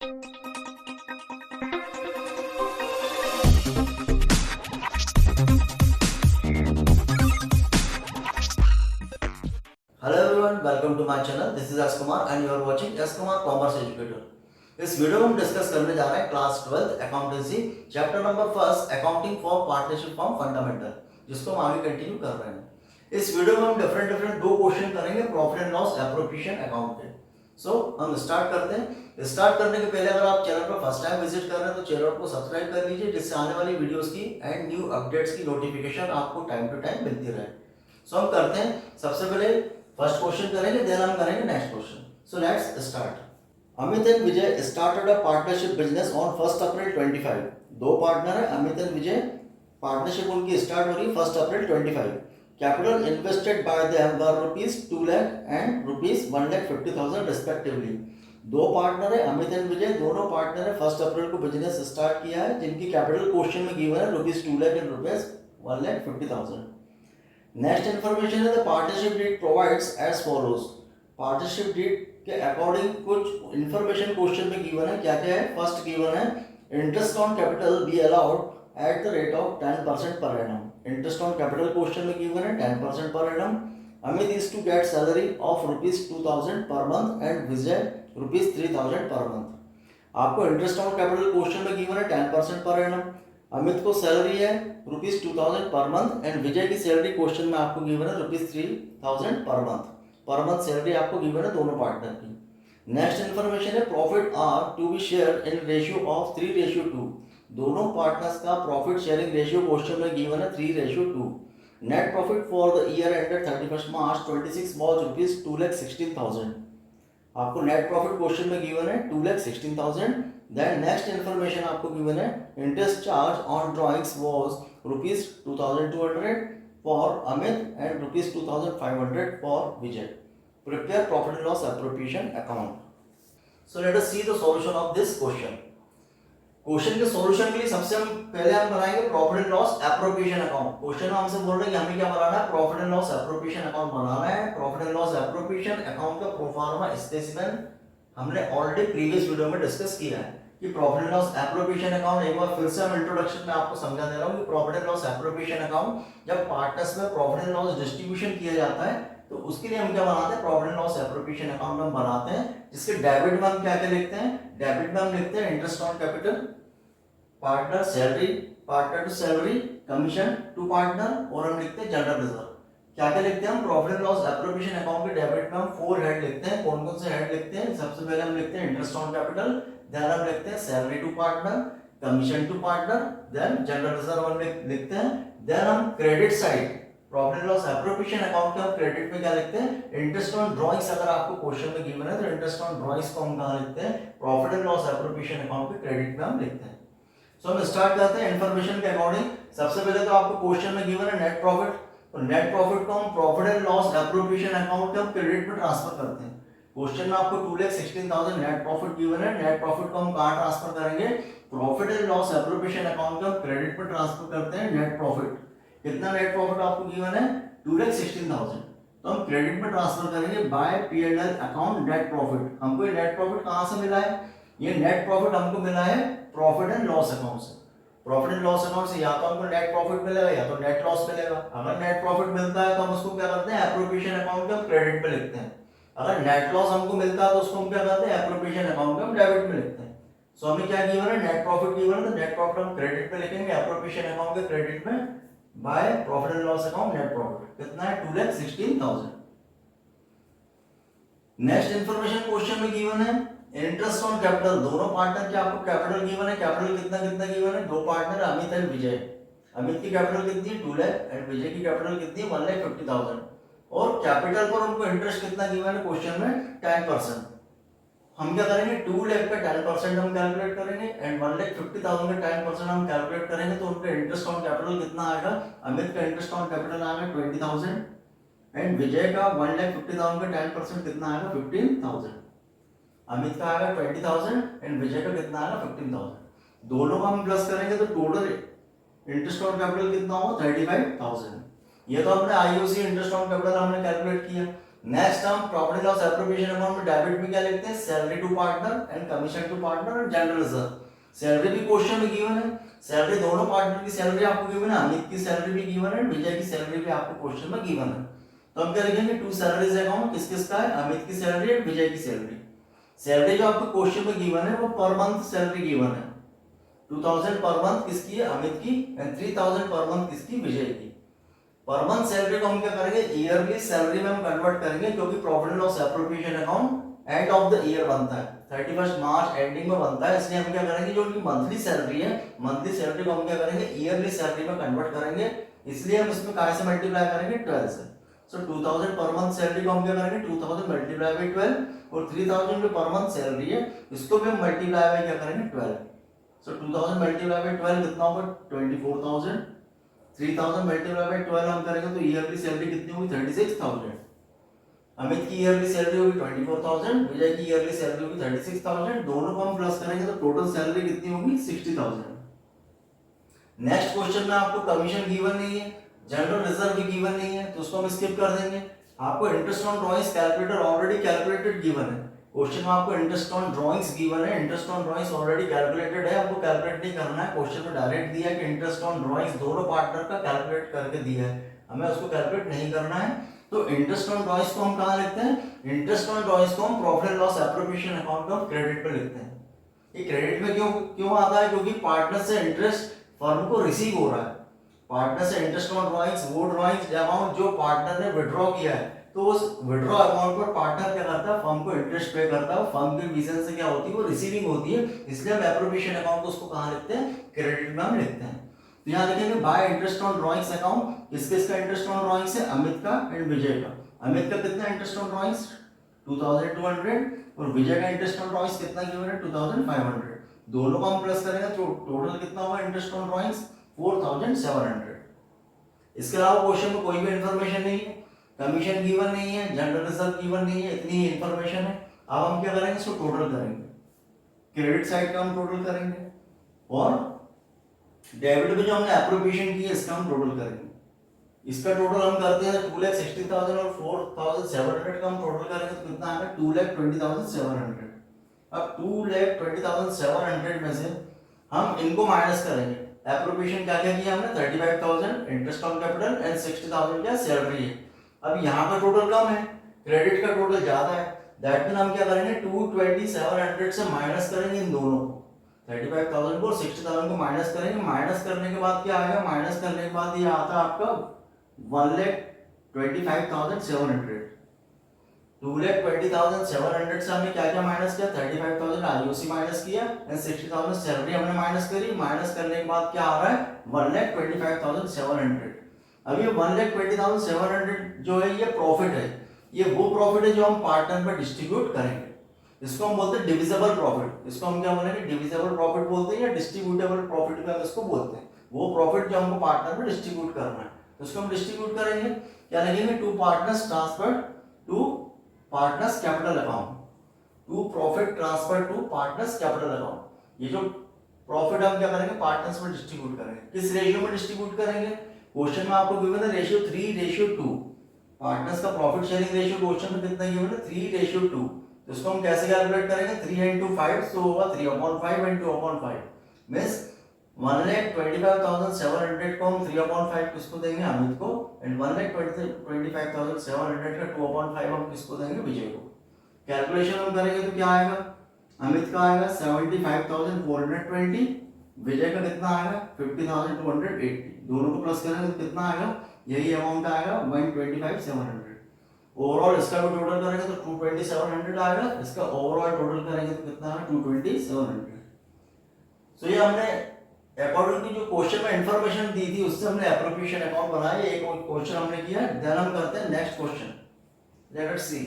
Hello everyone, welcome to my channel. This is S Kumar and you are watching S Kumar commerce educator. इस वीडियो में हम discuss करने जा रहे हैं class 12 accountancy chapter number first accounting for partnership form fundamental, जिसको हम आगे कंटिन्यू कर रहे हैं। इस वीडियो में हम डिफरेंट दो क्वेश्चन करेंगे profit and loss appropriation account के। सो हम स्टार्ट करते हैं। स्टार्ट करने के पहले अगर आप चैनल पर फर्स्ट टाइम विजिट कर रहे हैं तो चैनल को सब्सक्राइब कर लीजिए, जिससे आने वाली वीडियोस की एंड न्यू अपडेट्स की नोटिफिकेशन आपको टाइम टू टाइम मिलती रहे। सो हम करते हैं। सबसे पहले फर्स्ट क्वेश्चन करेंगे, देन हम करेंगे next question. So let's start. Amit and Vijay started a partnership business on 1 April 25। दो पार्टनर है, अमित एंड विजय। पार्टनरशिप उनकी स्टार्ट हो रही है 1 April 25। Capital invested bye them were ₹2 lakh and ₹1,50,000 respectively. दो पार्टनर है, अमित एंड विजय, दोनों पार्टनर है 1 अप्रैल को बिजनेस स्टार्ट किया है, जिनकी कैपिटल क्वेश्चन में गिवन है ₹2 लाख एंड ₹1,50,000। नेक्स्ट इंफॉर्मेशन है, the partnership deed provides as follows. Partnership deed के अकॉर्डिंग कुछ इंफॉर्मेशन क्वेश्चन में गिवन है। क्या क्या है? फर्स्ट गिवन है, interest on capital be allowed at the rate of 10% per annum. Interest on capital question में गिवन है 10% per annum. Amit is to get salary of ₹2,000 per month and Vijay ₹3,000 per month. आपको interest on capital question में given है 10% per annum. Amit को salary है ₹2,000 per month and विजय की salary question में आपको गिवन है ₹3,000 per month. Per month salary आपको गिवन है दोनों पार्टनर की। नेक्स्ट इन्फॉर्मेशन है, profit are to be share in ratio of 3:2। दोनों पार्टनर्स का प्रॉफिट शेयरिंग रेशियो क्वेश्चन में गिवन है 3:2। Net profit for the year ended 31 March 26 was ₹2,16,000। आपको नेट प्रॉफिट क्वेश्चन में गिवन है 2,16,000। देन नेक्स्ट इन्फॉर्मेशन आपको given है, interest charge on drawings was ₹2,200 for Amit and ₹2,500 for Vijay. Prepare profit and loss appropriation account. So let us see the solution of this question. Question के solution के लिए सबसे पहले हम बनाएंगे profit and loss appropriation account. Question में हमसे बोल रहे हैं कि हमें क्या बनाना है? Profit and loss appropriation account बनाना है। Profit and loss appropriation account का प्रोफार्मा स्पेसिमेन हमने ऑलरेडी प्रीवियस वीडियो में डिस्कस किया है कि profit and loss appropriation account, एक बार फिर से हम इंट्रोडक्शन में आपको समझा दे रहा हूं कि profit and loss appropriation account जब पार्टनर्स में प्रॉफिट एंड लॉस डिस्ट्रीब्यूशन किया जाता है तो उसके लिए हम क्या बनाते हैं? Profit and loss appropriation account हम बनाते हैं, जिसके डेबिट में हम क्या क्या लिखते हैं? डेबिट में हम लिखते हैं interest on capital, partner salary, partner to salary, commission to partner, और हम लिखते हैं जनरल रिजर्व। क्या क्या लिखते हैं हम? Profit and loss appropriation account के डेबिट में हम 4 हेड लिखते हैं। कौन कौन से हेड लिखते हैं? सबसे पहले हम लिखते हैं इंटरेस्ट ऑन कैपिटल, देन हम लिखते हैं salary to partner, commission to partner, then general reserve हम लिखते हैं। देन हम credit side, profit and loss appropriation account के हम क्रेडिट में क्या लिखते हैं? Interest on drawings. अगर आपको क्वेश्चन में गिवन है तो इंटरेस्ट ऑन ड्रॉइंग्स को हम कहां लिखते हैं? Profit and loss appropriation account के क्रेडिट में हम लिखते हैं। सो हम स्टार्ट करते हैं इन्फॉर्मेशन के अकॉर्डिंग। सबसे पहले तो आपको क्वेश्चन में गिवन है नेट प्रॉफिट, तो नेट प्रॉफिट को हम profit and loss appropriation account के हम क्रेडिट में ट्रांसफर करते हैं। क्वेश्चन में आपको 2,16,000 नेट प्रॉफिट गिवन है। नेट प्रॉफिट को हम कहां ट्रांसफर करेंगे? Profit and loss appropriation account के हम क्रेडिट में ट्रांसफर करते हैं नेट प्रॉफिट। कितना नेट प्रॉफिट आपको गिवन है? 2,16,000, तो हम क्रेडिट में ट्रांसफर करेंगे bye P&L account net profit. हमको ये नेट प्रॉफिट कहां से मिला है? ये नेट प्रॉफिट हमको मिला है प्रॉफिट एंड लॉस अकाउंट से। प्रॉफिट एंड लॉस अकाउंट से या तो हमको नेट प्रॉफिट मिलेगा या तो नेट लॉस मिलेगा। अगर नेट प्रॉफिट मिलता है तो हम उसको क्या करते हैं? एप्रोप्रिएशन अकाउंट के हम क्रेडिट पे लिखते हैं। अगर नेट लॉस हमको मिलता है तो उसको हम क्या करते हैं? एप्रोप्रिएशन अकाउंट के हम डेबिट में लिखते हैं। सो हमें क्या गिवन है? नेट प्रॉफिट गिवन है, तो नेट प्रॉफिट हम क्रेडिट पे लिखेंगे, एप्रोप्रिएशन अकाउंट के क्रेडिट में by profit and loss account net profit. कितना है? 2,16,000। नेक्स्ट इंफॉर्मेशन क्वेश्चन में गिवन है इंटरेस्ट ऑन कैपिटल। दोनों पार्टनर के आपको कैपिटल गिवन है। कैपिटल कितना कितना गिवन है? दो पार्टनर अमित एंड विजय। अमित की कैपिटल कितनी है? 2 लाख एंड विजय की कैपिटल कितनी है? 1,50,000। और कैपिटल पर उनको इंटरेस्ट कितना गिवन है क्वेश्चन में? 10%। हम क्या करेंगे? 2 लाख का 10% हम कैलकुलेट करेंगे एंड 1,50,000 का 10% हम कैलकुलेट करेंगे, तो उनका इंटरेस्ट ऑन कैपिटल कितना आएगा? अमित का इंटरेस्ट ऑन कैपिटल आएगा 20,000 एंड विजय का 1,50,000 का 10% कितना आएगा? 15,000। अमित का आएगा 20,000 एंड विजय का कितना आएगा? 15,000। दोनों का हम प्लस करेंगे तो टोटल इंटरेस्ट ऑन कैपिटल कितना होगा? 35,000। ये तो अपने आईओसी इंटरेस्ट ऑन कैपिटल हमने कैलकुलेट किया। नेक्स्ट हम प्रॉफिट लॉस एप्रोप्रिएशन अकाउंट में डेबिट में क्या लिखते हैं, salary to partner and commission to partner and general reserve. Salary भी क्वेश्चन में गिवन है, सैलरी दोनों पार्टनर की सैलरी आपको गिवन है, अमित की सैलरी भी गिवन है, विजय की सैलरी भी आपको क्वेश्चन में गिवन है। तो हम क्या लिखेंगे, टू सैलरीज अकाउंट किस किस का है, अमित की सैलरी और विजय की सैलरी। सैलरी जो आपको क्वेश्चन में गिवन है वो पर मंथ सैलरी गिवन है, 2000 पर मंथ किसकी है, अमित की, एंड 3000 पर मंथ किसकी, विजय की। पर मंथ सैलरी को हम क्या करेंगे, ईयरली सैलरी में हम कन्वर्ट करेंगे, क्योंकि profit and loss appropriation account end of the year बनता है, 31 मार्च एंडिंग में बनता है, इसलिए हम क्या करेंगे, जो उनकी मंथली सैलरी है, मंथली सैलरी को हम क्या करेंगे, ईयरली सैलरी में कन्वर्ट करेंगे, इसलिए हम इसमें काय से मल्टीप्लाई करेंगे, 12 से। सो 2000 पर मंथ सैलरी को हम क्या करेंगे, 2000 मल्टीप्लाई बाय 12, और 3000 जो पर मंथ सैलरी है इसको भी हम मल्टीप्लाई बाय क्या करेंगे, 12। सो 2000 मल्टीप्लाई बाय 12 कितना होगा, 24000। 3000 मल्टीप्लाई बाय 12 हम करेंगे तो ईयरली सैलरी कितनी होगी, 36000। अमित की ईयरली सैलरी होगी 24000, विजय की ईयरली सैलरी होगी 36000, दोनों को हम प्लस करेंगे तो टोटल सैलरी कितनी होगी, 60000। नेक्स्ट क्वेश्चन में आपको कमीशन गिवन नहीं है, जनरल रिजर्व भी गिवन नहीं है, तो उसको हम स्किप कर देंगे। आपको interest on drawings calculator already calculated given है, क्वेश्चन में आपको इंटरेस्ट ऑन ड्राइंग्स गिवन है, interest on drawings already calculated है, आपको कैलकुलेट नहीं करना है, क्वेश्चन में डायरेक्ट दिया है कि इंटरेस्ट ऑन ड्राइंग्स दोनों पार्टनर का कैलकुलेट करके दिया है, हमें उसको कैलकुलेट नहीं करना है। तो इंटरेस्ट ऑन ड्राइंग्स को हम कहाँ लिखते हैं, इंटरेस्ट ऑन ड्राइंग्स को हम profit and loss appropriation account में क्रेडिट पे लिखते हैं। ये क्रेडिट में क्यों क्यों आता है, क्योंकि पार्टनर से इंटरेस्ट फर्म को रिसीव हो रहा है, पार्टनर से इंटरेस्ट ऑन ड्राइंग्स, वो ड्राइंग्स अमाउंट जो पार्टनर ने विड्रॉ किया है, तो उस विड्रॉ अमाउंट पर पार्टनर क्या करता है, फर्म को इंटरेस्ट पे करता है, फर्म के विजन से क्या होती है, वो रिसीविंग होती है, इसलिए हम एप्रोप्रिएशन अकाउंट को उसको कहाँ लिखते हैं, क्रेडिट में हम लिखते हैं। तो यहाँ लिखेंगे bye interest on drawings account, किसका इंटरेस्ट ऑन ड्राइंग्स है, अमित का एंड विजय का। अमित का कितना इंटरेस्ट ऑन ड्राइंग्स, 2200, और विजय का इंटरेस्ट ऑन ड्राइंग्स कितना गिवन है, 2500। दोनों को हम प्लस करेंगे तो टोटल कितना होगा इंटरेस्ट ऑन ड्राइंग्स, 4700। इसके अलावा क्वेश्चन में कोई भी इंफॉर्मेशन नहीं है, कमीशन गिवन नहीं है, जनरल रिजर्व गिवन नहीं है, इतनी ही इंफॉर्मेशन है। अब हम क्या करेंगे, इसको टोटल करेंगे, क्रेडिट साइड का हम टोटल करेंगे, और डेबिट में जो हमने एप्रोप्रिएशन की है इसका हम टोटल करेंगे। इसका टोटल हम करते हैं 2,60,000 और 4,700 का हम टोटल करेंगे तो कितना आएगा, 2,20,700। अब 2,20,700 में से हम इनको माइनस करेंगे। एप्रोप्रिएशन क्या क्या किया हमने, 35,000 इंटरेस्ट ऑन कैपिटल एंड 60,000 क्या सैलरी है। अब यहाँ का टोटल कम है, क्रेडिट का टोटल ज्यादा है, दैट मीन हम क्या करेंगे, 2,20,700 से माइनस करेंगे इन दोनों को, 35,000 को और 60,000 को माइनस करेंगे। माइनस करने के बाद क्या आएगा, माइनस करने के बाद ये आता है आपका 1,25,700। 2,20,700 से हमने क्या क्या माइनस किया, 35,000 आईओसी माइनस किया एंड 60,000 सैलरी हमने माइनस करी। माइनस करने के बाद क्या आ रहा है, 1,25,700। अब ये 1,20,700 जो है ये प्रॉफिट है, ये वो प्रॉफिट है जो हम पार्टनर पर डिस्ट्रीब्यूट करेंगे। इसको हम बोलते हैं डिविजिबल प्रॉफिट। इसको हम क्या बोलेंगे, डिविजिबल प्रॉफिट बोलते हैं या डिस्ट्रीब्यूटेबल प्रॉफिट में हम इसको बोलते हैं। वो प्रॉफिट जो हमको पार्टनर पर डिस्ट्रीब्यूट करना है, तो इसको हम डिस्ट्रीब्यूट करेंगे, क्या लगेंगे, to partners transfer to partners capital account, to profit transfer to partners capital account. ये जो प्रॉफिट हम क्या करेंगे, पार्टनर्स में डिस्ट्रीब्यूट करेंगे। किस रेशियो में डिस्ट्रीब्यूट करेंगे, क्वेश्चन में आपको गिवन है रेशियो 3:2। पार्टनर्स का प्रॉफिट शेयरिंग रेशियो क्वेश्चन में कितना गिवन है, 3:2। तो इसको हम कैसे कैलकुलेट करेंगे, 3 into 5, तो होगा 3/5 and 2/5, मींस 1,25,700 को हम 3/5 किसको देंगे, अमित को, एंड 1,25,700 का 2/5 हम किसको देंगे, विजय को। कैलकुलेशन हम करेंगे तो क्या आएगा, अमित का आएगा 75,420, विजय का कितना आएगा 50,280। दोनों को प्लस करेंगे तो कितना आएगा, यही अमाउंट आएगा 125,700। ओवरऑल इसका भी टोटल करेंगे तो 22700 आएगा, इसका ओवरऑल टोटल करेंगे तो कितना आएगा 22700। सो ये हमने अकॉर्डिंग टू जो क्वेश्चन में इंफॉर्मेशन दी थी उससे हमने एप्रोप्रिएशन अकाउंट बनाया। एक क्वेश्चन हमने किया, देन हम करते हैं next question. Let us see,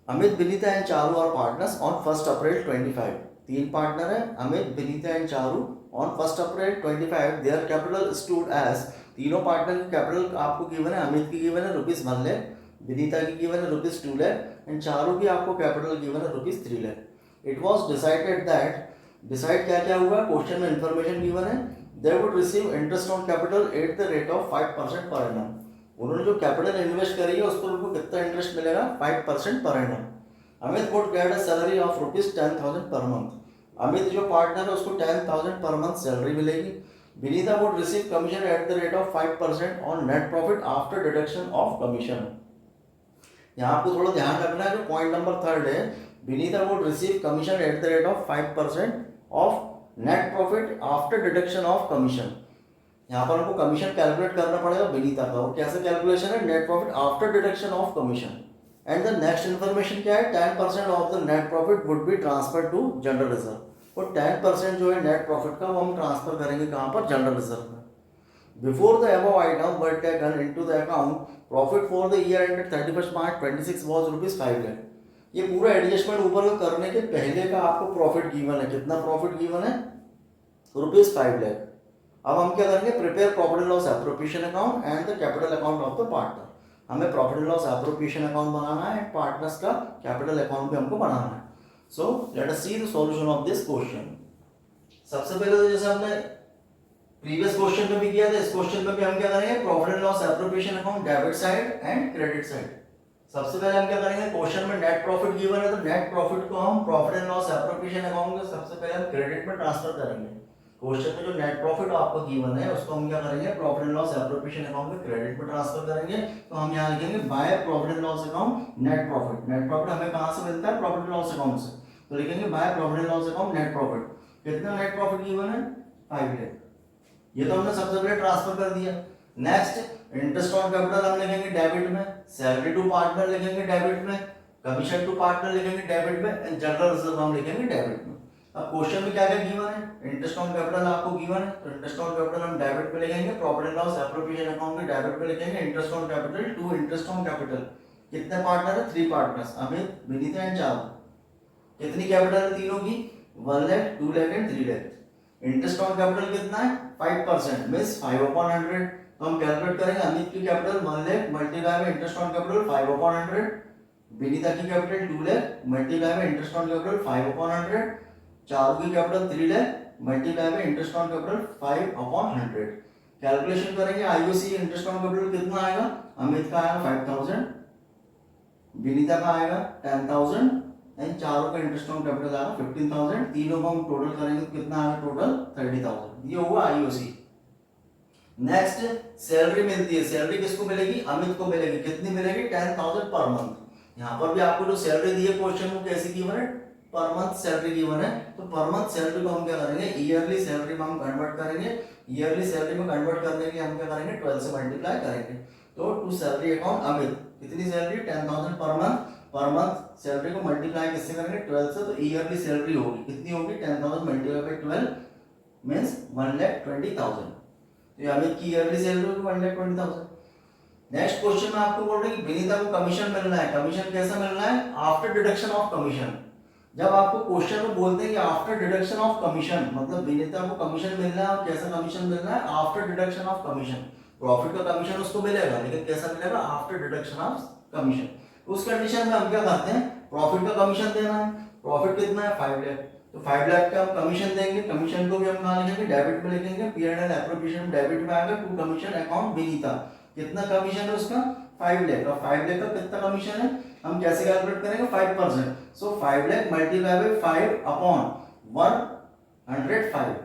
Amit, Vinita and Charu are partners on 1 April 25। तीन पार्टनर है, Amit, Vinita and Charu, on 1 April 25 their capital stood as. तीनों पार्टनर की कैपिटल आपको गिवन है, अमित की गिवन है ₹1 लाख, विनीता की गिवन है ₹2 लाख, एंड चारू की आपको कैपिटल गिवन है ₹3 lakh. It was decided that, decide क्या क्या हुआ, क्वेश्चन में इंफॉर्मेशन गिवन है, they would receive interest on capital eight the rate of 5% per annum. उन्होंने जो कैपिटल इन्वेस्ट करी है उस पर उनको कितना इंटरेस्ट मिलेगा, 5% पर annum. Amit would get a salary of ₹10,000 per month. Amit जो पार्टनर है उसको 10,000 पर मंथ सैलरी मिलेगी। Vinita would receive commission at the rate of 5% on net profit after deduction of commission. यहाँ आपको थोड़ा ध्यान रखना है, जो पॉइंट नंबर 3 है, Vinita would receive commission at the rate of 5% of net profit after deduction of commission. यहाँ पर हमको कमीशन कैलकुलेट करना पड़ेगा विनीता का, और कैसे कैलकुलेशन है, net profit after deduction of commission. And the next information क्या है, 10% of the net profit would be transfer to general reserve. और 10% जो है नेट प्रॉफिट का, वो हम ट्रांसफर करेंगे कहाँ पर, जनरल रिजर्व में। Before the above item were taken into the account, profit for the year ended 31 March 26 was ₹5 lakh. ये पूरा एडजस्टमेंट ऊपर का करने के पहले का आपको प्रॉफिट गिवन है, कितना प्रॉफिट गिवन है, ₹5 लाख। अब हम क्या करेंगे, prepare profit and loss appropriation account and the capital account of the partner. हमें profit and loss appropriation account बनाना है, पार्टनर्स का कैपिटल अकाउंट भी हमको बनाना है। So let us see the solution of this question. सबसे पहले तो जैसे हमने प्रीवियस क्वेश्चन में भी किया था, इस क्वेश्चन में भी हम क्या करेंगे, profit and loss appropriation account debit side and credit side. सबसे पहले हम क्या करेंगे, क्वेश्चन में नेट प्रॉफिट गिवन है, तो नेट प्रॉफिट को हम profit and loss appropriation account में सबसे पहले हम क्रेडिट में ट्रांसफर करेंगे। क्वेश्चन में जो नेट प्रॉफिट आपको गिवन है उसको हम क्या करेंगे, profit and loss appropriation account में क्रेडिट में ट्रांसफर करेंगे। तो हम यहाँ लिखेंगे by profit and loss account net profit. Net profit हमें कहाँ से मिलता है, प्रॉफिट एंड लॉस अकाउंट से, तो लिखेंगे by profit and loss account net profit. कितना नेट प्रॉफिट गिवन है, 5 लाख। ये तो हमने सबसे पहले ट्रांसफर कर दिया। नेक्स्ट इंटरेस्ट ऑन कैपिटल हम लिखेंगे डेबिट में, सैलरी टू पार्टनर लिखेंगे डेबिट में, कमीशन टू पार्टनर लिखेंगे डेबिट में, एंड जनरल रिजर्व हम लिखेंगे डेबिट में। अब क्वेश्चन में क्या क्या गिवन है, इंटरेस्ट ऑन कैपिटल आपको गिवन है, तो इंटरेस्ट ऑन कैपिटल हम डेबिट पे लिखेंगे, profit and loss appropriation account में डेबिट पे लिखेंगे interest on capital to interest on capital. कितने पार्टनर है, 3 पार्टनर्स, अमित, विनीता एंड चारू। कितनी कैपिटल है तीनों की, 1 lakh, 2 lakh and 3 lakh. Interest on capital कितना है, 5% मींस 5/100। तो हम कैलकुलेट करेंगे, अमित की कैपिटल 1 लाख मल्टीप्लाई में इंटरेस्ट ऑन कैपिटल 5/100, विनीता की कैपिटल 2 लाख मल्टीप्लाई में इंटरेस्ट ऑन कैपिटल 5/100, चारू की कैपिटल 3 लाख मल्टीप्लाई में इंटरेस्ट ऑन कैपिटल 5/100। कैलकुलेशन करेंगे, आईओसी इंटरेस्ट ऑन कैपिटल कितना आएगा, अमित का आएगा 5000, विनीता का आएगा 10000 एंड चारों का इंटरेस्ट ऑन कैपिटल आएगा 15000। तीनों को हम टोटल करेंगे तो कितना आएगा, टोटल 30000। ये हुआ आईओसी। नेक्स्ट सैलरी मिलती है, सैलरी किसको मिलेगी, अमित को मिलेगी। कितनी मिलेगी, 10000 पर मंथ। यहाँ पर भी आपको जो सैलरी दी है क्वेश्चन में कैसी गिवन है, पर मंथ सैलरी गिवन है। तो पर मंथ सैलरी को हम क्या करेंगे, ईयरली सैलरी में हम कन्वर्ट करेंगे। ईयरली सैलरी में कन्वर्ट करने के लिए हम क्या करेंगे, 12 से मल्टीप्लाई करेंगे। तो टू सैलरी अकाउंट अमित, कितनी salary, 10000 per month. Per month salary को मल्टीप्लाई किससे करेंगे, 12 से। तो ईयरली सैलरी होगी कितनी होगी, 10000 मल्टीप्लाई बाय 12 मींस 1,20,000। तो अमित की ईयरली सैलरी होगी 1,20,000। नेक्स्ट क्वेश्चन में आपको बोल रहे हैं कि विनीता को कमीशन मिलना है। कमीशन कैसा मिलना है, आफ्टर डिडक्शन ऑफ कमीशन। जब आपको क्वेश्चन में बोलते हैं कि आफ्टर डिडक्शन ऑफ कमीशन, मतलब विनीता को कमीशन मिलना है, और कैसा कमीशन मिलना है, after deduction of commission. Profit का कमीशन उसको मिलेगा, लेकिन कैसा मिलेगा, आफ्टर डिडक्शन ऑफ कमीशन। उस कंडीशन में हम क्या करते हैं, प्रॉफिट का कमीशन देना है। प्रॉफिट कितना है, 5 लाख। तो 5 लाख का हम कमीशन देंगे। कमीशन को भी हम कहाँ लिखेंगे, डेबिट में लिखेंगे। P&L एप्रोप्रिएशन डेबिट में आएगा टू कमीशन अकाउंट विनीता। कितना कमीशन है उसका, 5 लाख। और 5 लाख का कितना कमीशन है, हम कैसे कैलकुलेट करेंगे, 5%। सो 5 लाख मल्टीप्लाई बाय 5/105।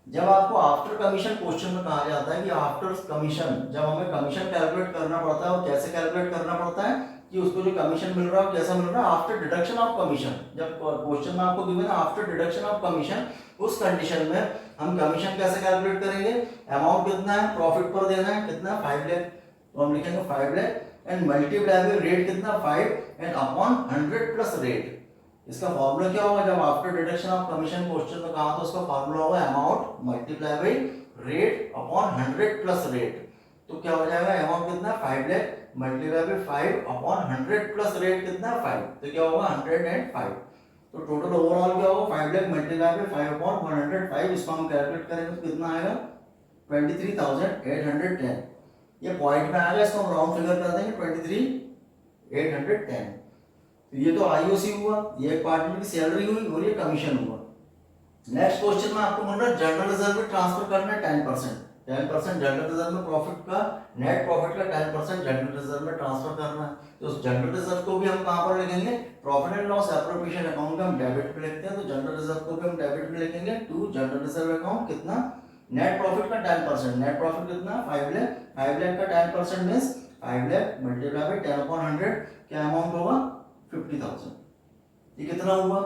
जब आपको आफ्टर कमीशन क्वेश्चन में कहा जाता है कि आफ्टर कमीशन, जब हमें कमीशन कैलकुलेट करना पड़ता है, और कैसे कैलकुलेट करना पड़ता है कि उसको जो कमीशन मिल रहा है कैसा मिल रहा है, आफ्टर डिडक्शन ऑफ कमीशन। जब क्वेश्चन में आपको गिवन है आफ्टर डिडक्शन ऑफ कमीशन, उस कंडीशन में हम कमीशन कैसे कैलकुलेट करेंगे, अमाउंट कितना है, प्रॉफिट पर देना है, कितना 5 लाख। तो हम लिखेंगे 5 lakh and multiply by rate कितना 5 एंड अपॉन 100 प्लस रेट। इसका फॉर्मूला क्या होगा, जब after deduction of commission question में कहा तो उसका फॉर्मूला होगा amount multiply by rate upon 100 plus rate. तो क्या हो जाएगा, अमाउंट कितना 5 lakh multiply by 5 upon 100 plus rate कितना 5। तो क्या होगा 105। तो टोटल ओवरऑल क्या होगा, 5 लाख मल्टीप्लाई बाय 5 अपॉन 105। इसको हम कैलकुलेट करेंगे तो कितना आएगा, 23,810। ये पॉइंट में आएगा, इसको हम राउंड फिगर कर देंगे 23,810। तो ये तो आईओसी हुआ, ये पार्टनर की सैलरी हुई, और ये कमीशन हुआ। नेक्स्ट क्वेश्चन में आपको बोल रहा है जनरल रिजर्व में ट्रांसफर करना है 10%। 10% जनरल रिजर्व में प्रॉफिट का, नेट प्रॉफिट का 10% जनरल रिजर्व में ट्रांसफर करना है। तो उस जनरल रिजर्व को भी हम कहाँ पर लिखेंगे, profit and loss appropriation account में हम डेबिट पे लिखते हैं, तो जनरल रिजर्व को भी हम डेबिट में लिखेंगे टू जनरल रिजर्व अकाउंट। कितना, नेट प्रॉफिट का 10%, नेट प्रॉफिट कितना 5 लाख, 5 लाख का 10% मींस 5 लाख मल्टीप्लाई बाय 10/100, क्या अमाउंट होगा 50,000। ये कितना हुआ,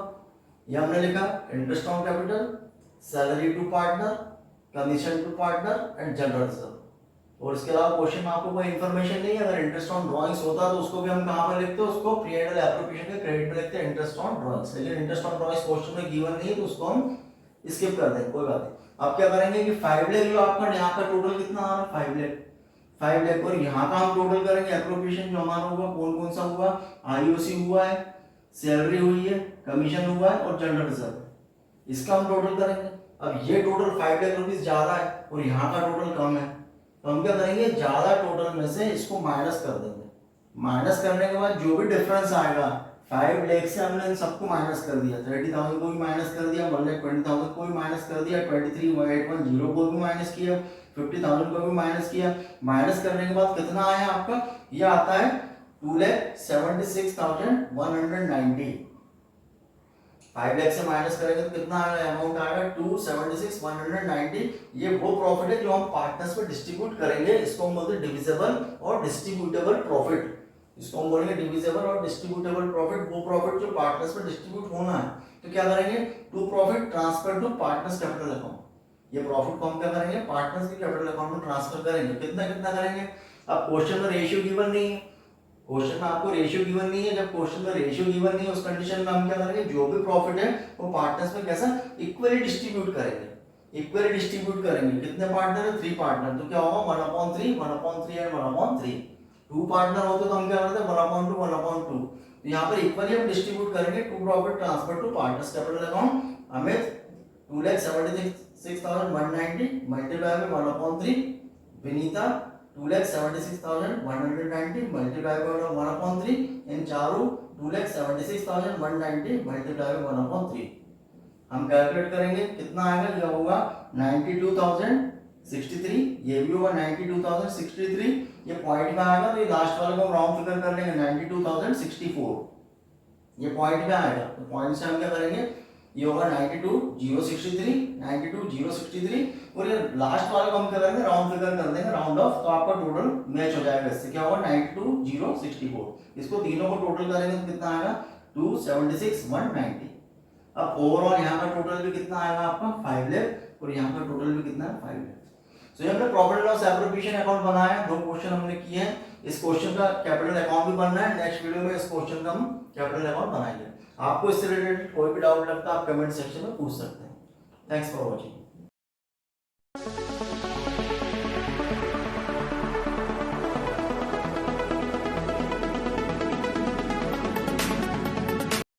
ये हमने लिखा interest on capital, salary to partner, commission to partner and general reserve. और इसके अलावा क्वेश्चन में आपको कोई इन्फॉर्मेशन नहीं है, अगर इंटरेस्ट ऑन ड्राइंग्स होता तो उसको भी हम कहाँ पर लिखते हैं, उसको पी एंड एल एप्रोप्रिएशन के क्रेडिट पे लिखते हैं इंटरेस्ट ऑन ड्राइंग्स। लेकिन इंटरेस्ट ऑन ड्राइंग्स क्वेश्चन में गिवन नहीं है तो उसको हम स्किप कर देंगे, कोई बात नहीं। अब क्या करेंगे कि 5 लाख जो आपका यहाँ का टोटल कितना आ रहा है 5 लाख, 5 लाख, और यहाँ का हम टोटल करेंगे एप्रोप्रिएशन जो हमारा होगा कौन कौन सा हुआ, आईओसी हुआ है, सैलरी हुई है, कमीशन हुआ है और जनरल रिजर्व, इसका हम टोटल करेंगे। अब ये टोटल 5 लाख रुपीस ज्यादा है और यहाँ का टोटल कम है, तो हम क्या करेंगे ज्यादा टोटल में से इसको माइनस कर देंगे। माइनस करने के बाद जो भी डिफरेंस आएगा 5 लाख से हमने इन सबको माइनस कर दिया, 30,000 को भी माइनस कर दिया, 1,20,000 को भी माइनस कर दिया, 23,810 को भी माइनस किया, 50,000 को भी माइनस किया। माइनस करने के बाद कितना आया आपका, ये आता है 2,76,190। 5 लाख से माइनस करेंगे तो कितना आएगा, अमाउंट आएगा 276,190। ये वो प्रॉफिट है जो हम पार्टनर्स पे डिस्ट्रीब्यूट करेंगे, इसको हम बोलते हैं डिविजिबल और डिस्ट्रीब्यूटेबल प्रॉफिट। इसको हम बोलेंगे डिविजिबल और डिस्ट्रीब्यूटेबल प्रॉफिट, वो प्रॉफिट जो पार्टनर्स पे डिस्ट्रीब्यूट होना है। तो क्या करेंगे, to profit transfer to partners capital account, ये प्रॉफिट को हम क्या करेंगे पार्टनर्स के कैपिटल अकाउंट में ट्रांसफर करेंगे। कितना कितना करेंगे, अब क्वेश्चन में रेशियो गिवन नहीं है, क्वेश्चन में आपको रेशियो गिवन नहीं है, जब क्वेश्चन में रेशियो गिवन नहीं है उस कंडीशन में हम क्या करेंगे, जो भी प्रॉफिट है वो पार्टनर्स में कैसा इक्वली डिस्ट्रीब्यूट करेंगे, इक्वली डिस्ट्रीब्यूट करेंगे। कितने पार्टनर है, 3 पार्टनर, तो क्या होगा 1/3, 1/3 एंड 1/3। 2 पार्टनर होते तो हम क्या करते हैं 1/2, 1/2। तो यहाँ पर इक्वली हम डिस्ट्रीब्यूट करेंगे to profit transfer to partners capital account. हमें 2,76,190 multiply by 1/3, Vinita 2,76,190 multiply by 1/3, इन चारों 2,76,190 मल्टीप्लाई बाय 1/3। हम कैलकुलेट करेंगे कितना आएगा, ये होगा 92,063, ये भी होगा 92,063। ये पॉइंट में आएगा तो ये लास्ट वाले को हम राउंड फिगर कर लेंगे 92,064, ये पॉइंट में आएगा। तो पॉइंट से हम क्या करेंगे, ये होगा 92,063, 92,063, और ये लास्ट वाले को हम क्या करेंगे राउंड फिगर कर देंगे, राउंड ऑफ, तो आपका टोटल मैच हो जाएगा। इससे क्या होगा 92,064। इसको तीनों को टोटल करेंगे तो कितना आएगा 276,190। अब ओवरऑल यहाँ का टोटल भी कितना आएगा आपका 5 लाख, और यहाँ का टोटल भी कितना है 5 लाख। सो ये हमने profit and loss appropriation account बनाया, 2 क्वेश्चन हमने किए हैं। इस क्वेश्चन का कैपिटल अकाउंट भी बनना है, नेक्स्ट वीडियो में इस क्वेश्चन का हम कैपिटल अकाउंट बनाएंगे। आपको इससे रिलेटेड कोई भी डाउट लगता है आप कमेंट सेक्शन में पूछ सकते हैं। Thanks for watching.